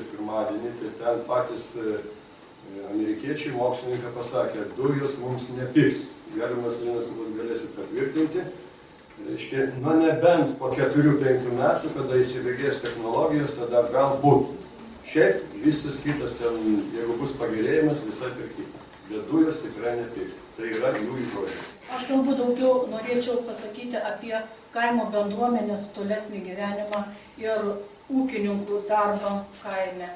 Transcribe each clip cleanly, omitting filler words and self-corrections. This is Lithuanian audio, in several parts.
lapkričio 1, tai ten patys amerikiečiai mokslininkai pasakė, dujos mums nepigs. Gerbiamas Linas turbūt galėsit patvirtinti. Reiškia, nebent po 4-5 metų, kada įsibėgės technologijos, tada galbūt. Šiaip visas kitas ten, jeigu bus pagerėjimas, visai per kitą. Bet dujos tikrai nepigs. Tai yra jų žodžiai. Aš galbūt daugiau norėčiau pasakyti apie kaimo bendruomenės tolesnį gyvenimą ir ūkininkų darbą kaime.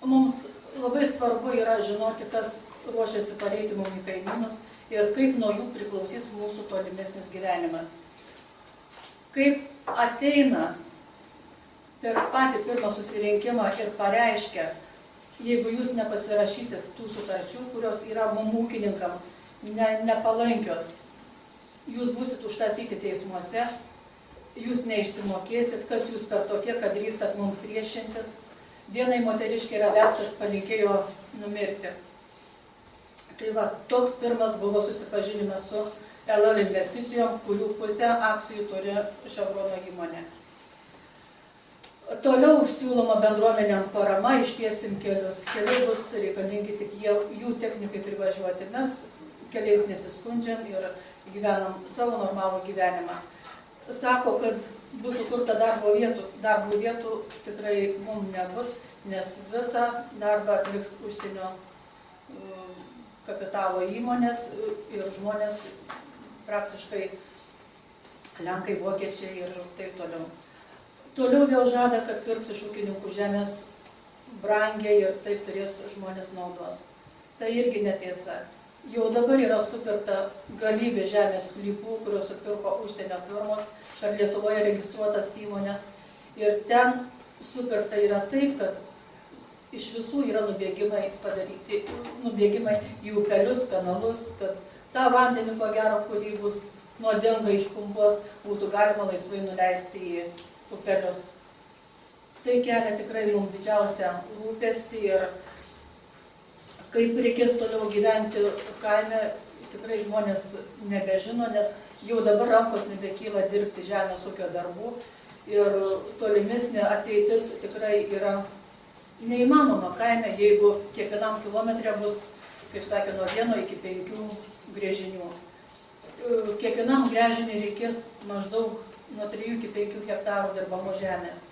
Mums labai svarbu yra žinoti, kas ruošiasi pareiti mums į kaimynus ir kaip nuo jų priklausys mūsų tolimesnis gyvenimas. Kaip ateina per patį pirmą susirinkimą ir pareiškia, jeigu jūs nepasirašysit tų sutarčių, kurios yra mums ūkininkam nepalankios, jūs būsit užtasyti teismuose, jūs neišsimokėsit, kas jūs per tokie, kad drįstat mums priešintis. Vienai moteriškiai Radeckas palinkėjo numirti. Tai va, toks pirmas buvo susipažinimas su LL investicijom, kurių pusę akcijų turi Ševrono įmonė. Toliau siūloma bendruomenėm parama, ištiesim kelius. Keliai bus reikalingi tik jų technikai privažiuoti. Mes keliais nesiskundžiam ir gyvenam savo normalų gyvenimą. Sako, kad bus sukurta darbo vietų tikrai mums nebus, nes visą darbą atliks užsienio kapitalo įmonės ir žmonės praktiškai lenkai, vokiečiai ir taip toliau. Toliau vėl žada, kad pirks iš ūkininkų žemės brangiai ir taip turės žmonės naudos. Tai irgi netiesa. Jau dabar yra supirkta galybė žemės sklypų, kurios supirko užsienio firmos, per Lietuvoje registruotas įmonės. Ir ten supirkta yra taip, kad iš visų yra nubėgimai padaryti, nubėgimai į upelius, kanalus, kad tą vandenį, ko gero, kurį bus nuodinga išpumpuos, būtų galima laisvai nuleisti į upelius. Tai kelia tikrai mums didžiausią rūpestį ir kaip reikės toliau gyventi kaime, tikrai žmonės nebežino, nes jau dabar rankos nebekyla dirbti žemės ūkio darbų ir tolimesnė ateitis tikrai yra neįmanoma kaime, jeigu kiekvienam kilometre bus, kaip sakė, nuo 1 iki 5 gręžinių. Kiekvienam gręžiniui reikės maždaug nuo 3 iki 5 hektarų dirbamos žemės.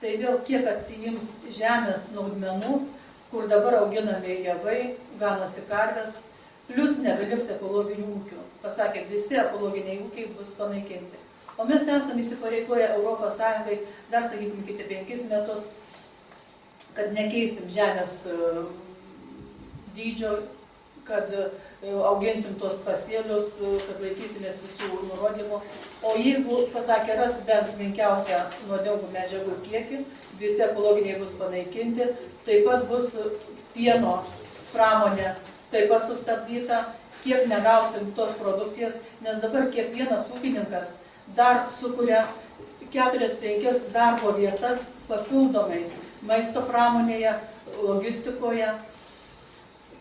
Tai vėl kiek atsijims žemės naudmenų, kur dabar auginami javai, ganosi karvės, plus nebeliks ekologinių ūkių. Pasakė, visi ekologiniai ūkiai bus panaikinti. O mes esame įsipareigoję Europos Sąjungai dar, sakykime, kiti 5 metus, kad nekeisim žemės dydžio, kad auginsim tos pasėlius, kad laikysimės visų nurodymų. O jeigu, pasakė, ras bent menkiausią nuodingų medžiagų kiekį, visi ekologiniai bus panaikinti, taip pat bus pieno pramonė taip pat sustabdyta, kiek negausim tos produkcijos, nes dabar kiekvienas ūkininkas dar sukuria 4-5 darbo vietas papildomai maisto pramonėje, logistikoje.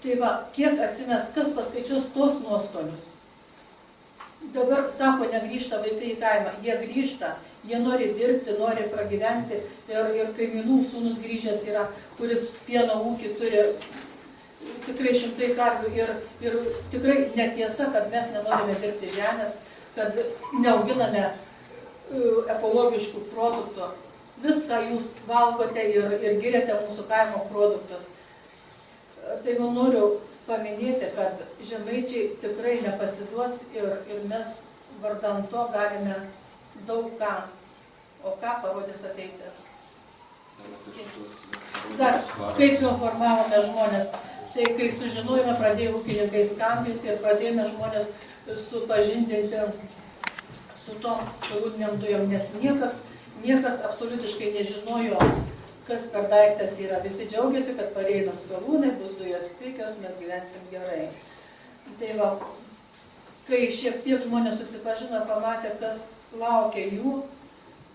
Tai va, kiek atsimes, kas paskaičios tos nuostolius. Dabar, sako, negrįžta vaikai į kaimą. Jie grįžta, jie nori dirbti, nori pragyventi ir kaimynų sūnus grįžęs yra, kuris pieno ūkį turi tikrai 100 karvių ir tikrai netiesa, kad mes nenorime dirbti žemės, kad neauginame ekologiškų produktų. Viską jūs valgote ir giriate mūsų kaimo produktus. Tai man noriu paminėti, kad žemaičiai tikrai nepasiduos ir mes vardan to galime daug ką, o ką parodys ateitis. Dar, kaip informavome žmonės, tai kai sužinojome, pradėjo ūkininkai skambinti ir pradėjome žmonės supažindinti su tom skalūninėm dujom, nes niekas absoliutiškai nežinojo, kas per daiktas yra. Visi džiaugiasi, kad pareina skalūnai, bus dujos pigios, mes gyvensim gerai. Tai va, kai šiek tiek žmonės susipažino, pamatė, kas laukia jų,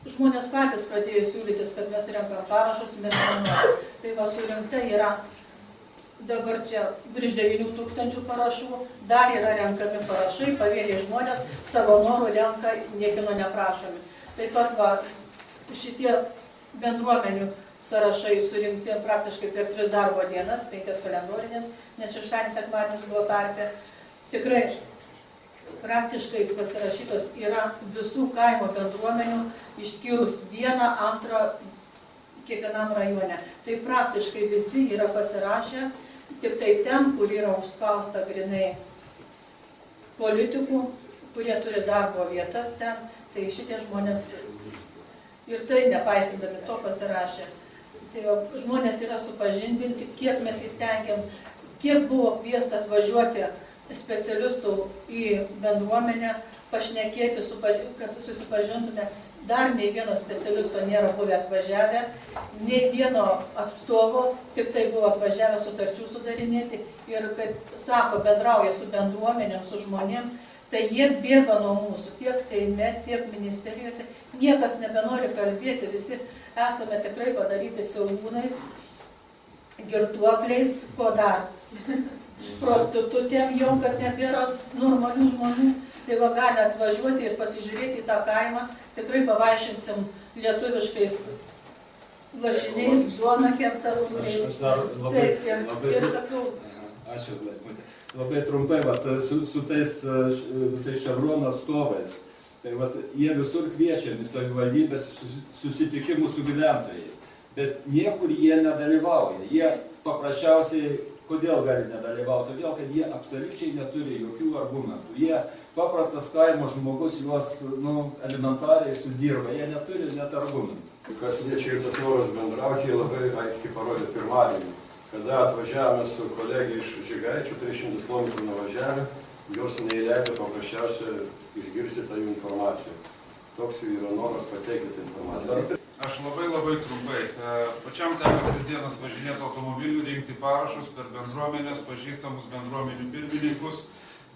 žmonės patys pradėjo siūlytis, kad mes renkam parašus, mes nenorime. Tai va, surinkta yra dabar čia virš 9 000 parašų, dar yra renkami parašai, pavieniai žmonės savo norų renka, niekino neprašomi. Taip pat va, šitie bendruomenių sąrašai surinkti praktiškai per 3 darbo dienas, 5 kalendorinės, nes šeštadienis, sekmadienis buvo tarpe. Tikrai praktiškai pasirašytos yra visų kaimo bendruomenių, išskyrus 1-2 kiekvienam rajone. Tai praktiškai visi yra pasirašę, tik tai ten, kur yra užspausta grinai politikų, kurie turi darbo vietas ten, tai šitie žmonės ir tai nepaisydami to pasirašė. Tai va, žmonės yra supažindinti, kiek mes įstengiam, kiek buvo kviesta atvažiuoti specialistų į bendruomenę, pašnekėti, kad susipažintume. Dar nei vieno specialisto nėra buvę atvažiavę, nei vieno atstovo, tik tai buvo atvažiavę sutarčių sudarinėti ir, kaip sako, bendrauja su bendruomenėm, su žmonėm, tai jie bėga nuo mūsų, tiek Seime, tiek ministerijose, niekas nebenori kalbėti, visi esame tikrai padaryti siaubūnais, girtuokliais, ko dar, prostitutėm jau, kad nebėra normalių žmonių. Tai va gali atvažiuoti ir pasižiūrėti į tą kaimą, tikrai pavaišinsim lietuviškais lašiniais, duona kepta sūriais. Taip, ir sakau. Ačiū, labai trumpai, su tais visais Ševrono atstovais. Tai jie visur kviečiami savivaldybės susitikimų su gyventojais, bet niekur jie nedalyvauja. Jie paprasčiausiai, kodėl gali nedalyvauti? Todėl, kad jie absoliučiai neturi jokių argumentų. Jie paprastas kaimo žmogus juos elementariai sudirba, jie neturi net argumentų. Kas liečia ir tas noras bendrauti, jie labai aiškiai parodė pirmadienį, kada atvažiavome su kolegė iš Žygaičių, 300 km nuvažiavę, jos neįleido paprasčiausiai išgirsti tą jų informaciją. Toks jų yra noras pateikti tą informaciją. Aš labai trumpai. Pačiam teko 3 dienas važinėti automobilių, rinkti parašus per bendruomenės, pažįstamus bendruomenių pirmininkus,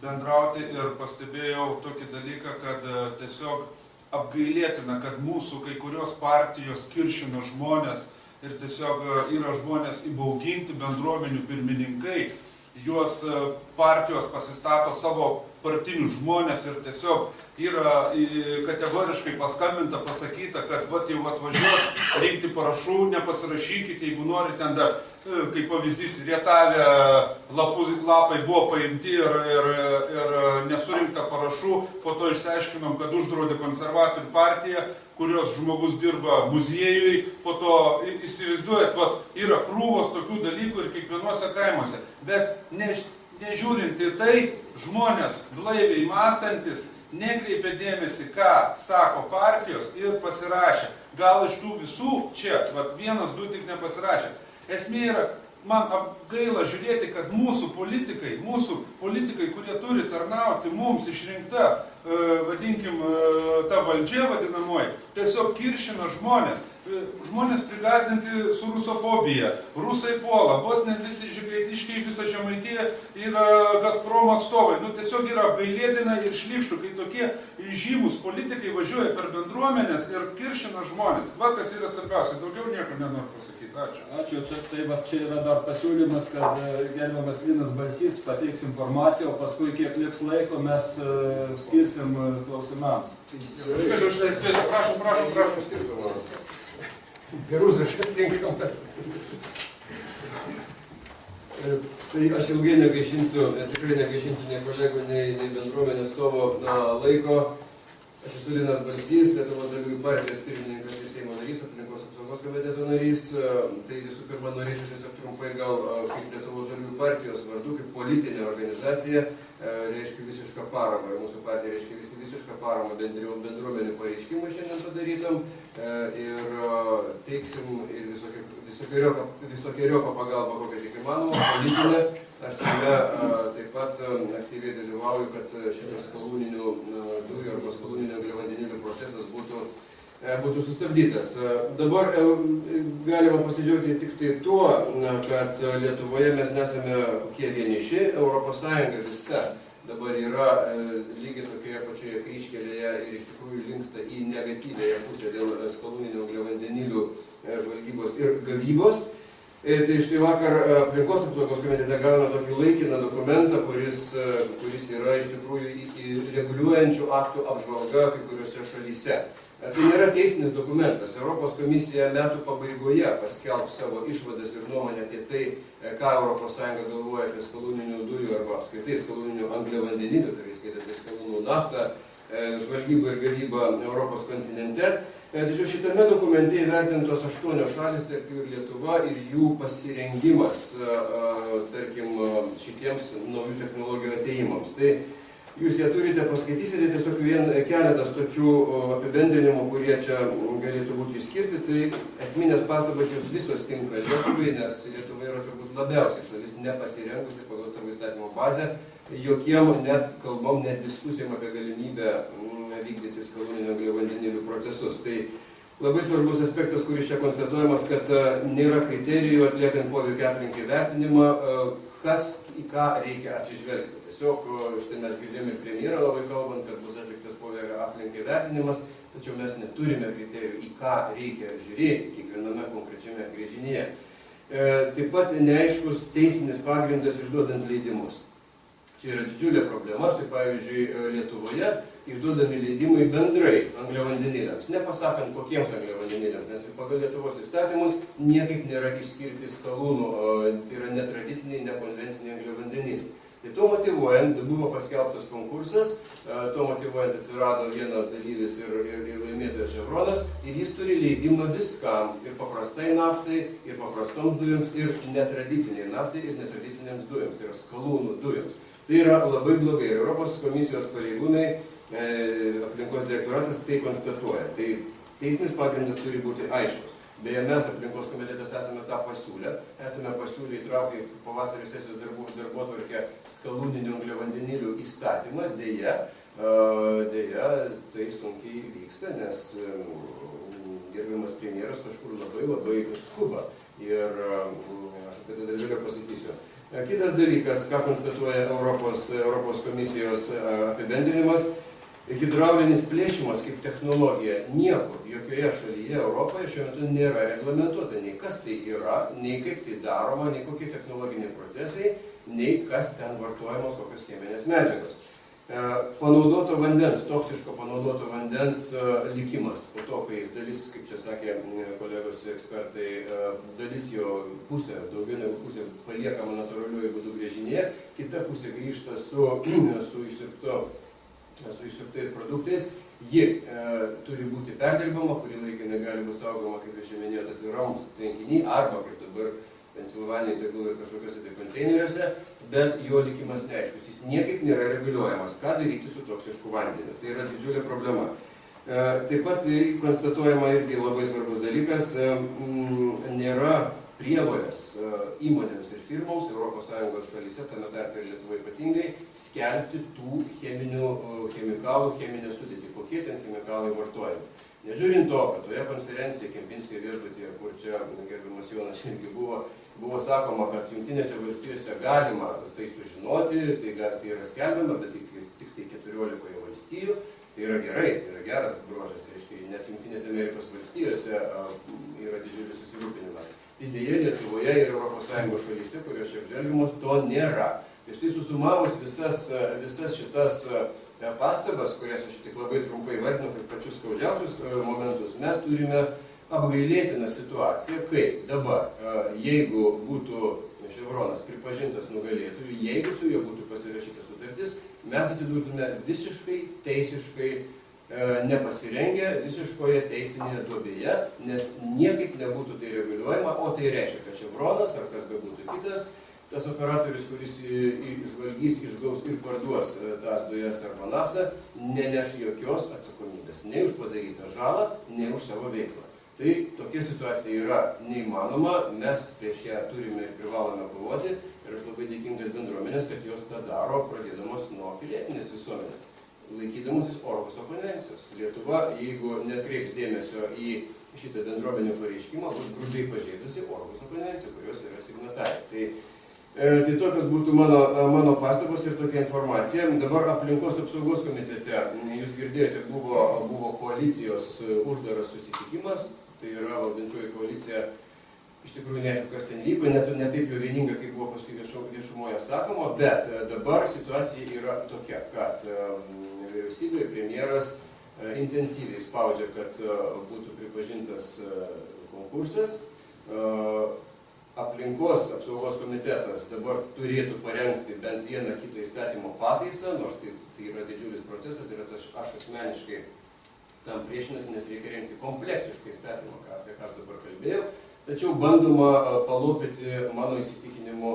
bendrauti ir pastebėjau tokį dalyką, kad tiesiog apgailėtina, kad mūsų kai kurios partijos kiršina žmonės ir tiesiog yra žmonės įbauginti bendruomenių pirmininkai, juos partijos pasistato savo partinius žmonės ir tiesiog yra kategoriškai paskambinta, pasakyta, kad jau atvažiuos rinkti parašų, nepasirašykite, jeigu nori ten dar, kaip pavyzdys, rietavę lapai buvo paimti ir nesurinkta parašų, po to išsiaiškinom, kad uždraudė konservatorių partiją, kurios žmogus dirba muziejui, po to įsivaizduojat, yra krūvos tokių dalykų ir kiekvienuose kaimuose, bet nežiūrint į tai, žmonės blaiviai mąstantis nekreipia dėmesį, ką sako partijos ir pasirašė. Gal iš tų visų čia, 1-2 tik nepasirašė. Esmė yra, man gaila žiūrėti, kad mūsų politikai, kurie turi tarnauti mums išrinkta, vadinkim, ta valdžia vadinamoji, tiesiog kiršina žmonės. Žmonės prigąsdinti su rusofobija. Rusai puola, vos ne visi žygaitiškai, visa Žemaitija yra Gazpromo atstovai. Tiesiog yra apgailėtina ir šlykštu, kai tokie žymus politikai važiuoja per bendruomenės ir kiršina žmonės. Kas yra svarbiausia, daugiau nieko nenoriu pasakyti. Ačiū. Ačiū, čia yra dar pasiūlymas, kad gerbiamas Linas Balsys pateiks informaciją, o paskui kiek liks laiko mes skirsim klausimams. Prašom. Gerus rašas tinkamas. Tai aš ilgai negaišinsiu, tikrai negaišinsiu nei kolegų, nei bendruomenės stovo laiko. Aš esu Linas Balsys, Lietuvos Žaliųjų partijos pirmininkas ir Seimo narys, aplinkos apsaugos komiteto narys. Tai visų pirma norėčiau tiesiog trumpai gal kaip Lietuvos Žaliųjų partijos vardu, kaip politinė organizacija, reiškia visišką paramą. Ir mūsų partija reiškia visišką paramą bendruomenių pareiškimų šiandien padarytam. Ir teiksim ir visokiojopą pagalbą, kokią tik įmanoma, politinę. Aš Seime taip pat aktyviai dalyvauju, kad šitas skalūninių dujų arba skalūninio angliavandenilio procesas būtų sustabdytas. Dabar galima pasidžiaugti tik tai tuo, kad Lietuvoje mes nesame kokie vieniši, Europos Sąjunga visa dabar yra lygiai tokioje pačioje kryžkelėje ir iš tikrųjų linksta į negatyvėje pusę dėl skalūninio angliavandenilių žvalgybos ir gavybos. Tai štai vakar aplinkos apsaugos komitete gavome tokį laikiną dokumentą, kuris yra iš tikrųjų reguliuojančių aktų apžvalga kai kuriuose šalyse. Tai nėra teisinis dokumentas. Europos komisija metų pabaigoje paskelbs savo išvadas ir nuomonę apie tai, ką ES galvoja apie skalūninių dujų arba apskritai skalūninių angliavandenilių, tai skaitant skalūnų naftą, žvalgybą ir gavybą Europos kontinente. Tačiau šitame dokumente įvertintos 8 šalis, tarp jų ir Lietuva, ir jų pasirengimas, tarkim, šitiems naujų technologijų ateimams. Tai jūs ją turite, paskaitysite tiesiog keletas tokių apibendrinimų, kurie čia galėtų būti išskirti. Tai esminės pastabas jos visos tinka Lietuvai, nes Lietuva yra turbūt labiausiai šalis nepasirengusi pagal savo įstatymo bazę jokiem net kalbom, net diskusijom apie galimybę vykdyti skalūninių angliavandenilių procesus. Tai labai svarbus aspektas, kuris čia konstatuojamas, kad nėra kriterijų atliekant poveikio aplinkai vertinimą, kas į ką reikia atsižvelgti. Tiesiog štai mes girdėjome ir premjerą labai kalbant, kad bus atliktas poveikio aplinkai vertinimas, tačiau mes neturime kriterijų, į ką reikia žiūrėti kiekviename konkrečiame gręžinyje. Taip pat neaiškus teisinis pagrindas išduodant leidimus. Čia yra didžiulė problema. Štai pavyzdžiui, Lietuvoje išduodami leidimai bendrai angliavandeniliams, nepasakant kokiems angliavandeniliams, nes pagal Lietuvos įstatymus niekaip nėra išskirti skalūnų, tai yra netradiciniai, nekonvenciniai angliavandeniliai. Tai tuo motyvuojant buvo paskelbtas konkursas, tuo motyvuojant atsirado vienas dalyvis ir laimėtojas Chevronas, ir jis turi leidimą viskam, ir paprastai naftai, ir paprastoms dujoms, ir netradiciniai naftai, ir netradicinėms dujoms, tai yra skalūnų dujoms. Tai yra labai blogai. Europos komisijos pareigūnai, aplinkos direktoratas tai konstatuoja. Tai teisinis pagrindas turi būti aiškus. Beje, mes aplinkos komitetas esame tą pasiūlę. Esame pasiūlę įtraukti pavasario sesijos darbotvarkę skalūninių angliavandenilių įstatymą. Deja, tai sunkiai vyksta, nes gerbiamas premjeras kažkur labai skuba. Ir aš apie tai dar vėliau pasakysiu. Kitas dalykas, ką konstatuoja Europos komisijos apibendrinimas, hidraulinis plėšimas kaip technologija niekur, jokioje šalyje Europoje šiuo metu nėra reglamentuota, nei kas tai yra, nei kaip tai daroma, nei kokie technologiniai procesai, nei kas ten vartojamos, kokios cheminės medžiagos. Panaudoto vandens, toksiško panaudoto vandens likimas, po to, kai jis dalis, kaip čia sakė kolegos ekspertai, dalis jo pusė, daugiau negu pusė paliekama natūraliuoju būdu gręžinėje, kita pusė grįžta su išsiurbtais produktais, ji turi būti perdirbama, kurį laiką negali būti saugoma, kaip aš jau minėjau, atviram tvenkiny, arba kaip dabar Pensilvanijai tegul ir kažkokiuose tai konteineriuose, bet jo likimas neaiškus, jis niekaip nėra reguliuojamas, ką daryti su toksišku vandeniu. Tai yra didžiulė problema. Taip pat konstatuojama irgi labai svarbus dalykas, nėra prievolės įmonėms ir firmoms ES šalyse, tame tarpe ir Lietuvoje ypatingai, skelbti tų chemikalų cheminę sudėtį, kokie ten chemikalai vartojami. Nežiūrint to, kad toje konferencijoje Kempinskio viešbutyje, kur čia gerbiamas Jonas irgi buvo sakoma, kad Jungtinėse valstijose galima tai sužinoti, tai yra skelbiama, bet tik tai 14 valstijų. Tai yra gerai, tai yra geras bruožas, reiškia, net Jungtinėse Amerikos valstijose yra didžiulis susirūpinimas. Tai dėja Lietuvoje ir ES šalyse, kurios čia apžvelgiamos, to nėra. Tai štai susumavus visas šitas pastabas, kurias aš tik labai trumpai vardinu kaip pačius skaudžiausius momentus, mes turime apgailėtiną situaciją, kai dabar, jeigu būtų Chevronas pripažintas nugalėtojų, jeigu su juo būtų pasirašyta sutartis, mes atsidurtume visiškai teisiškai nepasirengę, visiškoje teisinėje duobėje, nes niekaip nebūtų tai reguliuojama, o tai reiškia, kad Chevronas ar kas bebūtų kitas, tas operatorius, kuris išvalgys, išgaus ir parduos tas dujas arba naftą, neneš jokios atsakomybės, nei už padarytą žalą, nei už savo veiklą. Tai tokia situacija yra neįmanoma, mes prieš ją turime ir privalome kovoti ir aš labai dėkingas bendruomenės, kad jos tą daro, pradėdamos nuo pilietinės visuomenės, laikydamosis Orhuso konvencijos. Lietuva, jeigu nekreips dėmesio į šitą bendruomenių pareiškimą, bus grubiai pažeidusi Orhuso konvenciją, kurios yra signatarai. Tai tokios būtų mano pastabos ir tokia informacija. Dabar aplinkos apsaugos komitete, jūs girdėjote, buvo koalicijos uždaras susitikimas, tai yra valdančioji koalicija, iš tikrųjų neaišku, kas ten vyko, ne taip jau vieninga, kaip buvo paskui viešumoje sakoma, bet dabar situacija yra tokia, kad vyriausybė, premjeras intensyviai spaudžia, kad būtų pripažintas konkursas. Aplinkos apsaugos komitetas dabar turėtų parengti bent vieną kitą įstatymo pataisą, nors tai yra didžiulis procesas ir aš asmeniškai tam priešinasi, nes reikia rengti kompleksišką įstatymą, apie ką aš dabar kalbėjau. Tačiau bandoma palopyti, mano įsitikinimu,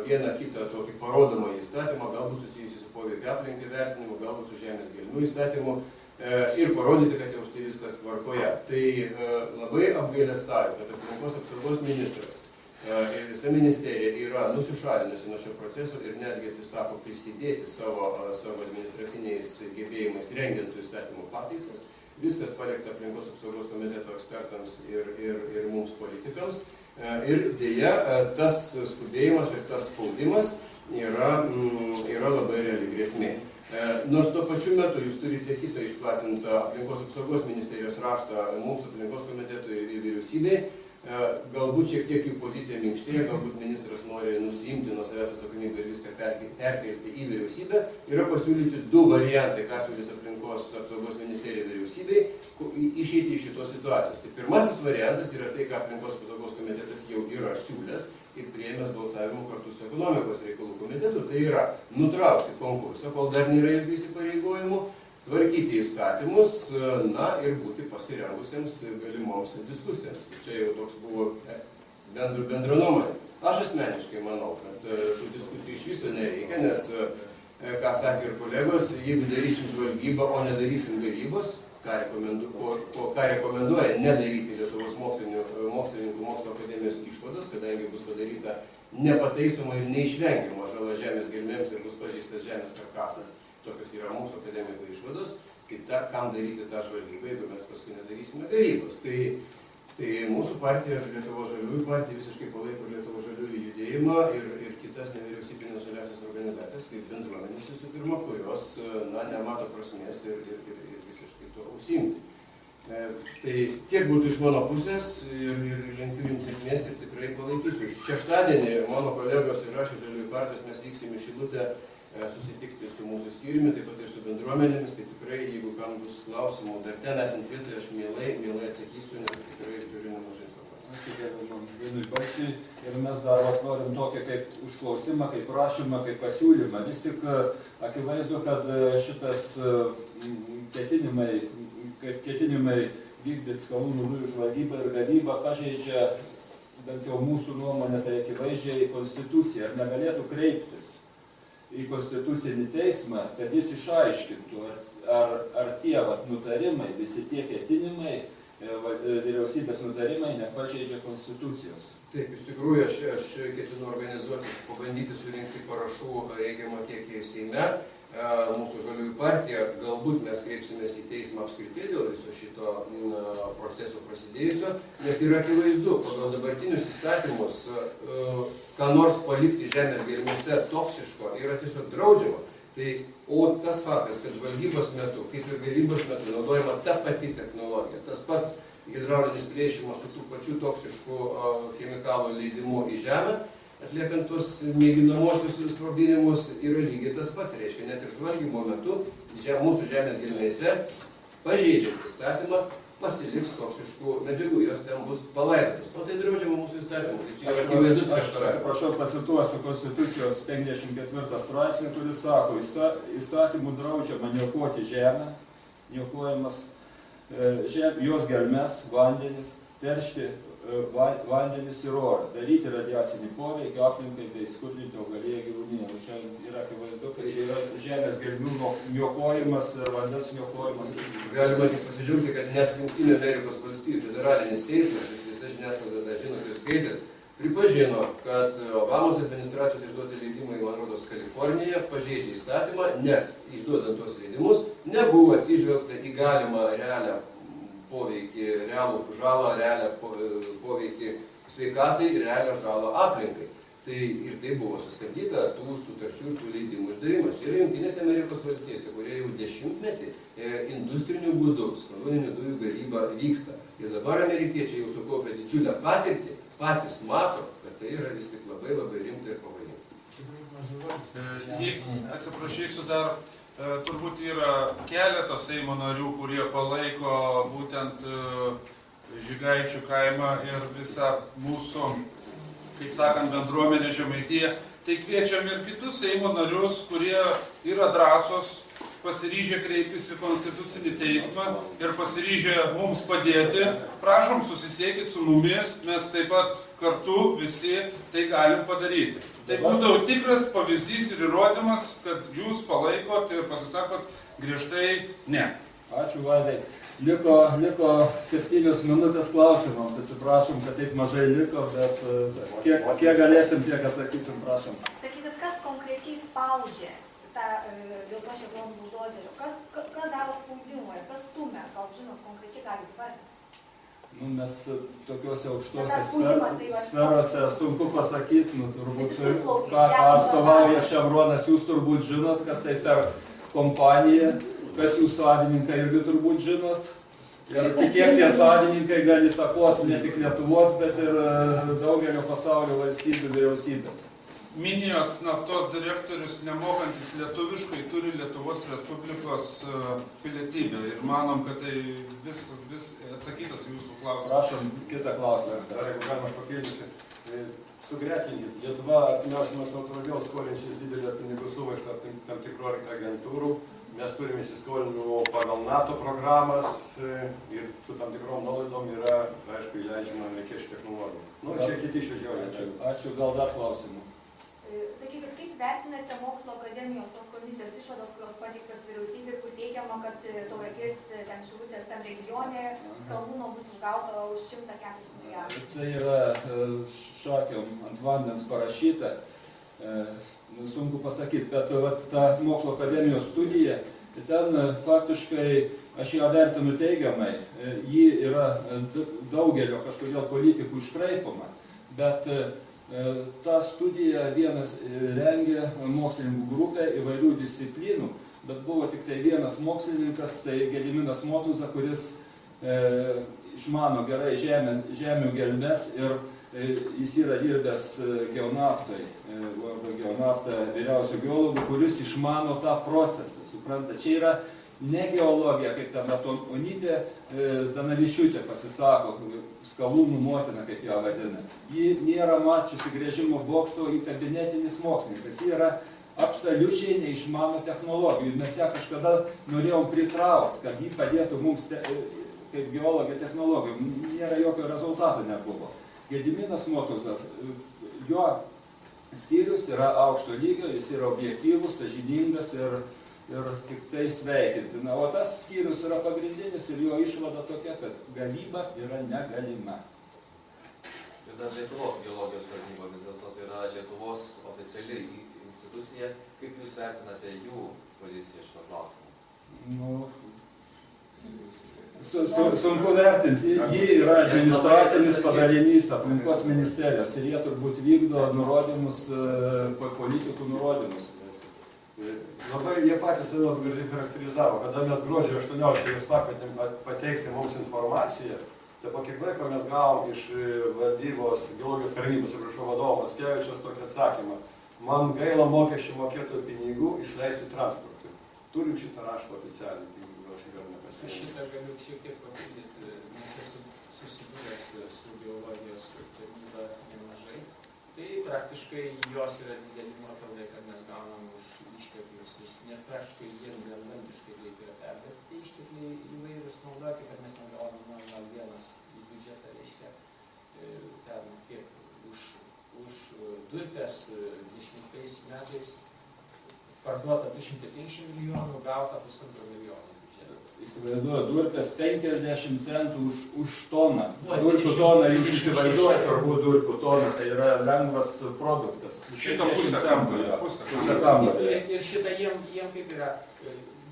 vieną kitą tokį parodomą įstatymą, galbūt susijusi su poveikio aplinkai vertinimu, galbūt su žemės gelmių įstatymu ir parodyti, kad jau štai viskas tvarkoje. Tai labai apgailestauju, kad aplinkos apsaugos ministras ir visa ministerija yra nusišalinusi nuo šio proceso ir netgi atsisako prisidėti savo administraciniais gebėjimais rengiant tų įstatymų pataisas. Viskas palikta aplinkos apsaugos komiteto ekspertams ir mums politikams. Ir dėja, tas skubėjimas ir tas spaudimas yra labai reali grėsmė. Nors tuo pačiu metu jūs turite kitą išplatintą aplinkos apsaugos ministerijos raštą mums aplinkos komitetui ir vyriausybei. Galbūt šiek tiek jų pozicija minkštėja, galbūt ministras nori nusiimti nuo savęs atsakomybę ir viską perkelti į vyriausybę. Yra pasiūlyti du variantai, ką siūlys aplinkos apsaugos ministerija vyriausybei, išeiti iš šitos situacijos. Tai pirmasis variantas yra tai, ką aplinkos apsaugos komitetas jau yra siūlęs ir priėmęs balsavimu kartu su ekonomikos reikalų komitetu, tai yra nutraukti konkursą, kol dar nėra jokių įsipareigojimų, tvarkyti įstatymus, na ir būti pasirengusiems galimoms diskusijoms. Čia jau toks buvo bendra nuomonė. Aš asmeniškai manau, kad tų diskusijų iš viso nereikia, nes, ką sakė ir kolegos, jeigu darysim žvalgybą, o nedarysim gavybos, ką rekomenduoja nedaryti Lietuvos mokslininkų mokslo akademijos išvados, kadangi bus padaryta nepataisoma ir neišvengiama žala žemės gelmėms ir bus pažeistas žemės karkasas. Tokios yra mūsų akademikų išvados, tai kam daryti tą žvalgybą, jeigu mes paskui nedarysime gavybos. Tai mūsų partija, Lietuvos žaliųjų partija, visiškai palaiko Lietuvos žaliųjų judėjimą ir kitas nevyriausybinės žaliasias organizacijas, kaip bendruomenės visų pirma, kurios nemato prasmės ir visiškai to užsiimti. Tai tiek būtų iš mano pusės ir linkiu jums sėkmės ir tikrai palaikysiu. Šeštadienį mano kolegos ir aš iš Žaliųjų partijos mes vyksim į Šilutę susitikti su mūsų skyriumi, taip pat ir su bendruomenėmis, tai tikrai, jeigu kam bus klausimų, dar ten esant vietoje, aš mielai atsakysiu, nes tikrai turiu nemažai informacijos. Ačiū gerbiamam Linui Balčiui. Ir mes dar norim tokį kaip užklausimą, kaip prašymą, kaip pasiūlymą. Vis tik akivaizdu, kad šitas ketinimai vykdyti skalūnų dujų žvalgybą ir gavybą pažeidžia, bent jau mūsų nuomonė, tai akivaizdžiai Konstituciją. Ar negalėtų kreiptis į Konstitucinį teismą, kad jis išaiškintų, ar tie nutarimai, visi tie ketinimai, vyriausybės nutarimai nepažeidžia Konstitucijos. Taip, iš tikrųjų, aš ketinu organizuoti, pabandyti surinkti parašų reikiamą kiekį Seime. Mūsų Žaliųjų partija, galbūt mes kreipsimės į teismą apskritai dėl viso šito proceso prasidėjusio, nes yra akivaizdu, pagal dabartinius įstatymus, ką nors palikti žemės gelmėse toksiško yra tiesiog draudžiama. O tas faktas, kad žvalgybos metu, kaip ir gavybos metu, naudojama ta pati technologija, tas pats hidraulinis plėšimas su tų pačių toksiškų chemikalų leidimu į žemę, atliekant tuos mėginamosius sprogdinimus, yra lygiai tas pats. Reiškia, net ir žvalgymo metu mūsų žemės gelmėse, pažeidžiant įstatymą, pasiliks toksiškų medžiagų, jos ten bus palaidotos. O tai draudžiama mūsų įstatymų. Tai čia yra akivaizdus prieštaravimas. Atsiprašau, pacituosiu Konstitucijos 54 straipsnį, kuris sako, įstatymų draudžiama niokoti žemę, niokojamas jos gelmes, vandenis, teršti vandenis ir orą, daryti radiacinį poveikį aplinkai bei skurdinti augalėje gyvūniją. Čia yra akivaizdu, kad čia yra žemės gelmių niokojimas ir vandens niokojimas. Galima tik pasidžiaugti, kad net Jungtinių Amerikos valstijų federalinis teismas, jūs visa žiniasklaida tą žinot ir skaitėt, pripažino, kad Obamos administracijos išduoti leidimai, man rodos, Kalifornijoje pažeidžia įstatymą, nes išduodant tuos leidimus nebuvo atsižvelgta į galimą realią poveikį, realų žalą, realią poveikį sveikatai ir realią žalą aplinkai. Ir tai buvo sustabdyta tų sutarčių ir tų leidimų išdavimas. Čia yra Jungtinėse Amerikos valstijose, kurie jau dešimtmetį industriniu būdu skalūninių dujų gavyba vyksta. Ir dabar amerikiečiai jau sukaupė didžiulę patirtį, patys mato, kad tai yra vis tik labai rimta ir pavojinga. Atsiprašysiu dar, Turbūt yra keletas Seimo narių, kurie palaiko būtent Žygaičių kaimą ir visą mūsų, kaip sakant, bendruomenę Žemaitiją. Tai kviečiam ir kitus Seimo narius, kurie yra drąsos, pasiryžę kreiptis į Konstitucinį teismą ir pasiryžę mums padėti. Prašom, susisiekit su mumis, mes taip pat kartu visi tai galim padaryti. Tai būtų tikras pavyzdys ir įrodymas, kad jūs palaikot ir pasisakot griežtai ne. Ačiū, Vaidai. Liko 7 minutės klausimams. Atsiprašom, kad taip mažai liko, bet kiek galėsim, tiek atsakysim, prašom. Sakykit, kas konkrečiai spaudžia tą Lietuvos ševronų buldozerių? Kas daro spaudimą ir kas stumia? Gal žinot, konkrečiai galite vardinti? Mes tokiuose aukštose sferose sunku pasakyti, turbūt, ką atstovauja Ševronas, jūs turbūt žinot, kas tai per kompaniją, kas jų savininkai irgi turbūt žinot. Ir kiek tie savininkai gali įtakoti ne tik Lietuvos, bet ir daugelio pasaulio valstybių vyriausybės. Minijos naftos direktorius, nemokantis lietuviškai, turi Lietuvos Respublikos pilietybę ir manom, kad tai vis atsakytas į jūsų klausimą. Prašom, kitą klausimą. Dar jeigu galima aš papildysiu, sugrečinkit. Lietuva artimiausiu metu vėl skolinsis didelę pinigų sumą iš tam tikrų agentūrų. Mes turime įsiskolinimų pagal NATO programas ir su tam tikrom nuolaidom yra, aišku, įleidžiama amerikiečių technologijų. Čia kiti išvežioja. Ačiū, gal dar klausimų. Sakykit, kaip vertinate Mokslo akademijos tos komisijos išvados, kurios pateiktos vyriausybė, kur teigiama, kad Tauragės ten Šilutės tam regione skalūno bus išgauta už 104 milijardus? Tai yra šakiom ant vandens parašyta, sunku pasakyti, bet ta Mokslo akademijos studija, tai ten faktiškai aš ją vertinu teigiamai, ji yra daugelio kažkodėl politikų iškraipoma, bet tą studiją vienas rengė mokslininkų grupė įvairių disciplinų, bet buvo tik tai vienas mokslininkas, tai Gediminas Motuzas, kuris išmano gerai žemių gelmes ir jis yra dirbęs geonaftai, geonaftą vyriausių geologų, kuris išmano tą procesą. Supranta, čia yra ne geologija, kaip ten Onytė Zdanavičiūtė pasisako, skalūnų motina, kaip ją vadina. Ji nėra mačiusi gręžimo bokšto, ji kabinetinis mokslininkas. Ji yra absoliučiai neišmano technologijų. Mes ją kažkada norėjom pritraukti, kad ji padėtų mums kaip geologija technologijų. Nėra jokio rezultato nebuvo. Gediminas Motuzas, jo skyrius yra aukšto lygio, jis yra objektyvus, sąžiningas ir tik tai sveikintina. O tas skyrius yra pagrindinis ir jo išvada tokia, kad gavyba yra negalima. Ir dar Lietuvos geologijos tarnyba, vis dėlto tai yra Lietuvos oficiali institucija. Kaip jūs vertinate jų poziciją šito klausimu? Sunku vertinti. Ji yra administracinis padalinys aplinkos ministerijos ir jie turbūt vykdo nurodymus, politikų nurodymus. Labai jie patys save labai gražiai charakterizavo. Kada mes gruodžio 18 jūs pakvietėm pateikti mums informaciją, tai po kiek laiko mes gavom iš valdybos, geologijos tarnybos, vadovo Mackevičiaus tokį atsakymą. Man gaila mokesčių mokėtojų pinigų išleisti transportui. Turim šitą raštą oficialiai, tai aš gal nepasirinkti. Šitą galiu šiek tiek papildyti, nes esu susidūręs su geologijos tarnyba nemažai. Tai praktiškai jos yra dideli nuopelnai, kad mes gaunam už išteklius, net praktiškai jiems vienvaldiškai reikia perduoti tie ištekliai įvairūs naudoti, kad mes negaunam gal vienas į biudžetą, reiškia, ten kiek už durpes 10 metais parduota 250 milijonų, gauta 1,5 milijono. Įsivaizduoju, durpės 50 centų už toną. Durpių toną, jūs įsivaizduojate, turbūt durpių toną, tai yra lengvas produktas. Šitą pusę kambario. Ir šitą jiem kaip yra,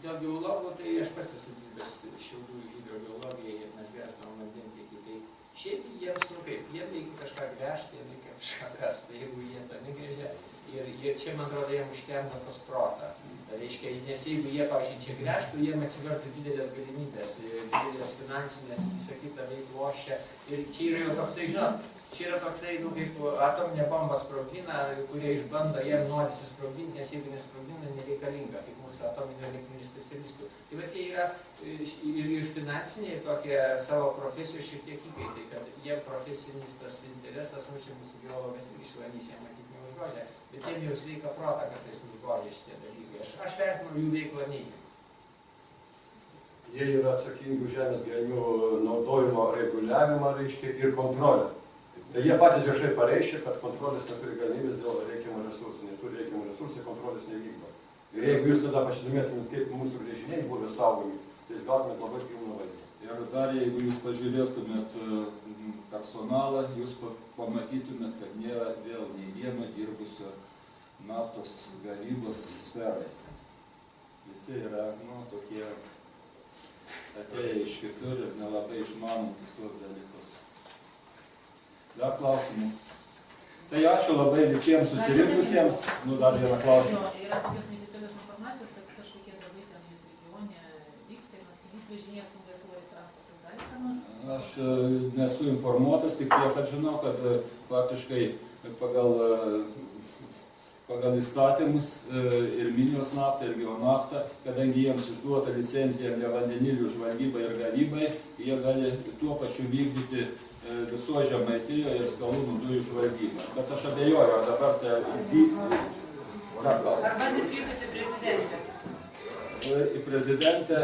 dėl geologų, tai aš pats esu dirbęs Šiaulių hidrogeologijai ir mes vertinam vandentiekį. Tai šiaip jiems, kaip, jiem reikia kažką gręžti, jiem reikia kažką kas, tai jeigu jie to negrįžia. Ir čia, man atrodo, jiems užtemda pas protą. Tai reiškia, nes jeigu jie, pavyzdžiui, čia grįžtų, jiems atsivertų didelės galimybės, didelės finansinės, visą kitą veiklos čia. Ir čia yra jau toksai, žinot, čia yra toksai, kaip atominė bomba sprogdina, kurie išbando, jiem norisi sprogdinti, nes jeigu nesprogdina, nereikalinga, kaip mūsų atominio elektrinių specialistų. Tai va, jie yra ir finansiniai, tokie savo profesijos šiek tiek įkaitai, kad jiem profesinis tas interesas, čia mūsų geologas išvalys, jiem matyt neužgožia, bet jiem jau sveika protą, kad tai užgožia šitie dalykai. Aš vertinu jų veiklą neigiamai. Jie yra atsakingi už žemės gelmių naudojimo reguliavimą, reiškia, ir kontrolę. Tai jie patys viešai pareiškia, kad kontrolės neturi galimybės dėl reikiamų resursų, neturi reikiamų resursų, kontrolės nevykdo. Ir jeigu jūs tada pasidomėtumėt, kaip mūsų gręžiniai buvo saugomi, tai jūs gautumėt labai pilną vaizdą. Ir dar jeigu jūs pažiūrėtumėt personalą, jūs pamatytumėt, kad nėra vėl nei vieno dirbusio naftos gavybos sferai. Visi yra, tokie atėję iš kitur ir nelabai išmanantis tuos dalykus. Dar klausimų? Tai ačiū labai visiems susirinkusiems. Dar vieną klausimą. Yra tokios neoficialios informacijos, kad kažkokie darbai ten jūsų regione vyksta, vis važinės sunkiasvoris transportas. Gali ką nors? Aš nesu informuotas, tik tiek, kad žinau, kad faktiškai pagal įstatymus ir Minijos nafta, ir Geonafta, kadangi jiems išduota licencija vandenilių žvalgybai ir gavybai, jie gali tuo pačiu vykdyti viso Žemaitijoje ir skalūnų dujų žvalgybą. Bet aš abejoju, ar dabar tai vykdytų. Ar bandėt kreiptis į prezidentę? Į prezidentę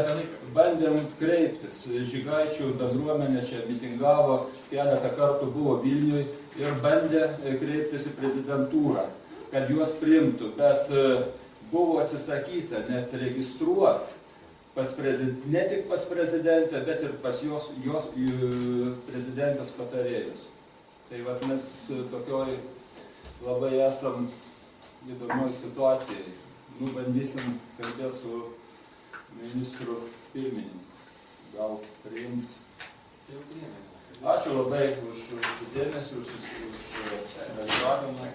bandėm kreiptis. Žygaičių bendruomenė čia mitingavo, keletą kartų buvo Vilniui ir bandė kreiptis į prezidentūrą, kad juos priimtų, bet buvo atsisakyta net registruoti ne tik pas prezidentę, bet ir pas jos prezidentės patarėjus. Tai vat mes tokioj labai esam įdomioj situacijai. Bandysim kalbėti su ministru pirmininku. Gal priims. Ačiū labai už dėmesį, už dalyvavimą.